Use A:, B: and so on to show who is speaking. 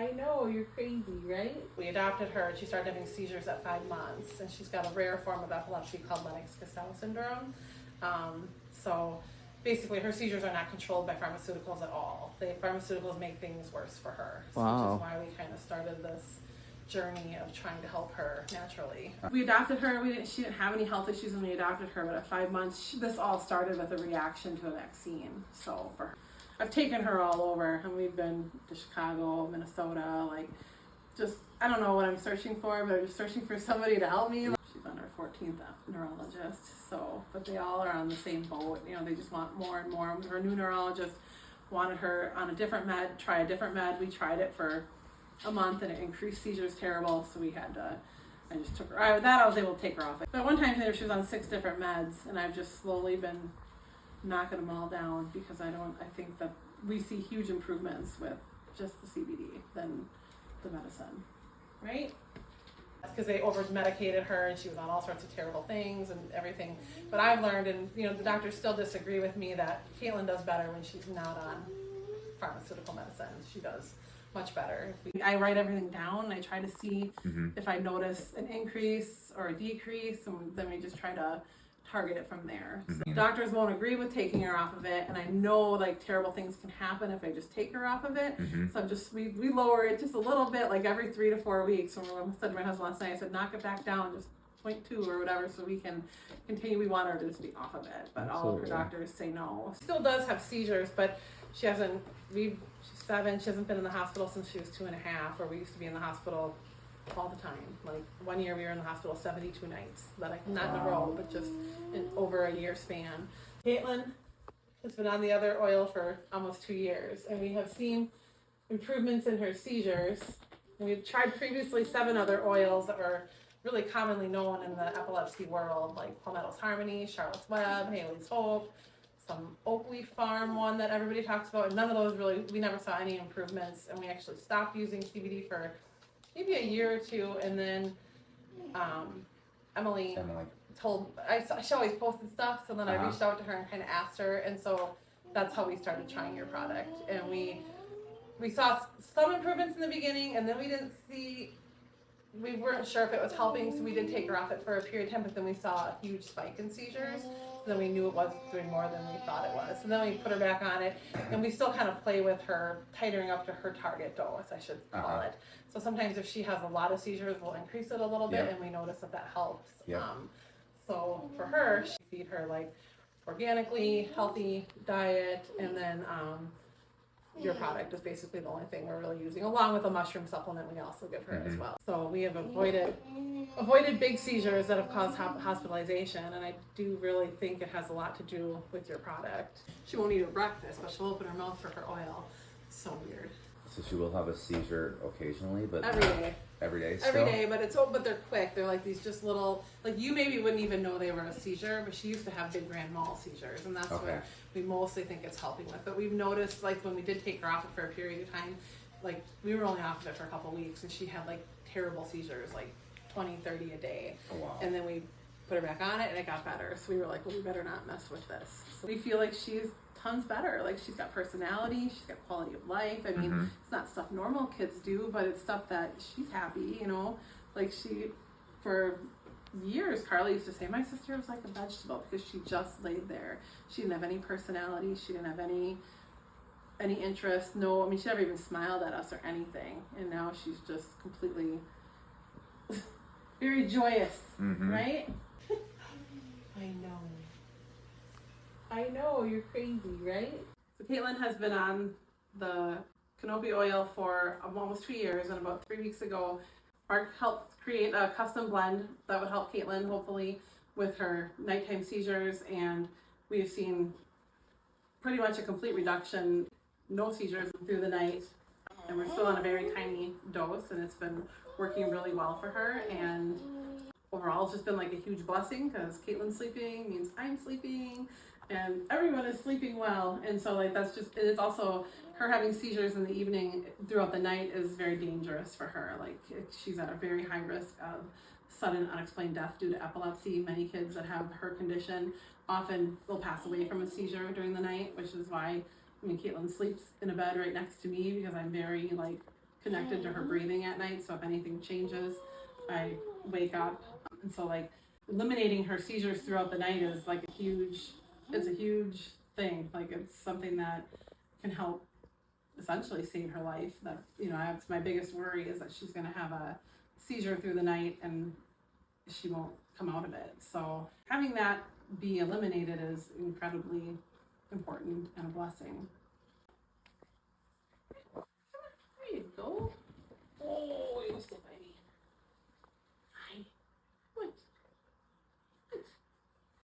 A: I know, you're crazy, right? We adopted her and she started having seizures at 5 months, and she's got a rare form of epilepsy called Lennox-Gastaut syndrome. So basically her seizures are not controlled by pharmaceuticals at all. Pharmaceuticals make things worse for her. So
B: Wow.
A: Which is why we kind of started this journey of trying to help her naturally. We adopted her. She didn't have any health issues when we adopted her, but at 5 months, this all started with a reaction to a vaccine. So for her, I've taken her all over, and we've been to Chicago, Minnesota, like, just, I don't know what I'm searching for, but I'm just searching for somebody to help me. She's on her 14th neurologist, so, but they all are on the same boat. You know, they just want more and more. Her new neurologist wanted her on a different med, try a different med. We tried it for a month and it increased seizures terrible, so we had to, I just took her, I was able to take her off it. But one time she was on 6 different meds, and I've just slowly been knocking them all down because I think that we see huge improvements with just the CBD than the medicine, right? Because they over-medicated her and she was on all sorts of terrible things and everything. But I've learned, and you know, the doctors still disagree with me, that Kaitlyn does better when she's not on pharmaceutical medicine. She does much better. I write everything down and I try to see if I notice an increase or a decrease, and then we just try to target it from there. So doctors won't agree with taking her off of it, and I know like terrible things can happen if I just take her off of it. So I'm just we lower it just a little bit, like every 3 to 4 weeks. When I said to my husband last night, I said knock it back down just 0.2 or whatever, so we can continue. We want her to just be off of it, but all of her doctors say no. She still does have seizures, but she hasn't. She's 7. She hasn't been in the hospital since she was 2.5, where we used to be in the hospital all the time. Like 1 year we were in the hospital 72 nights, not in a row, but just in over a year span. Kaitlyn has been on the other oil for almost 2 years, and we have seen improvements in her seizures. And we've tried previously 7 other oils that were really commonly known in the epilepsy world, like Palmetto's Harmony, Charlotte's Web, Haley's Hope, some Oak Leaf Farm one that everybody talks about, and none of those really, we never saw any improvements, and we actually stopped using CBD for maybe a year or 2, and then Emily told, she always posted stuff, so then I reached out to her and kind of asked her, and so that's how we started trying your product. And we saw some improvements in the beginning, and then we weren't sure if it was helping, so we did take her off it for a period of time, but then we saw a huge spike in seizures. So then we knew it was doing more than we thought it was. So then we put her back on it, and we still kind of play with her, tightening up to her target dose, I should call it. So sometimes if she has a lot of seizures, we'll increase it a little bit, and we notice that helps. So for her, we feed her like organically, healthy diet, and then your product is basically the only thing we're really using, along with a mushroom supplement we also give her as well. So we have avoided big seizures that have caused hospitalization, and I do really think it has a lot to do with your product. She won't eat her breakfast, but she'll open her mouth for her oil. So weird.
B: So she will have a seizure occasionally, but
A: every day.
B: Every day still?
A: Every day, but they're quick. They're like these just little, like you maybe wouldn't even know they were a seizure, but she used to have big grand mal seizures, and that's what we mostly think it's helping with. But we've noticed, like when we did take her off it for a period of time, like we were only off of it for a couple of weeks, and she had like terrible seizures, like 20, 30 a day.
B: Oh, wow.
A: And then we put her back on it, and it got better. So we were like, well, we better not mess with this. So we feel like she's tons better. Like she's got personality, she's got quality of life. I mean, it's not stuff normal kids do, but it's stuff that she's happy, you know. Like for years, Carly used to say my sister was like a vegetable because she just laid there. She didn't have any personality. She didn't have any interest. No, I mean, she never even smiled at us or anything. And now she's just completely very joyous, right? I know, you're crazy, right? So Kaitlyn has been on the Konopie oil for almost 2 years, and about 3 weeks ago, Mark helped create a custom blend that would help Kaitlyn, hopefully, with her nighttime seizures, and we've seen pretty much a complete reduction, no seizures through the night, and we're still on a very tiny dose, and it's been working really well for her, and overall it's just been like a huge blessing because Kaitlyn's sleeping means I'm sleeping, and everyone is sleeping well, and so like that's just, and it's also her having seizures in the evening throughout the night is very dangerous for her. Like she's at a very high risk of sudden unexplained death due to epilepsy. Many kids that have her condition often will pass away from a seizure during the night, which is why, I mean, Kaitlyn sleeps in a bed right next to me because I'm very like connected to her breathing at night. So if anything changes, I wake up. And so like eliminating her seizures throughout the night is like it's a huge thing. Like it's something that can help essentially save her life. That, you know, that's my biggest worry, is that she's going to have a seizure through the night and she won't come out of it. So having that be eliminated is incredibly important and a blessing.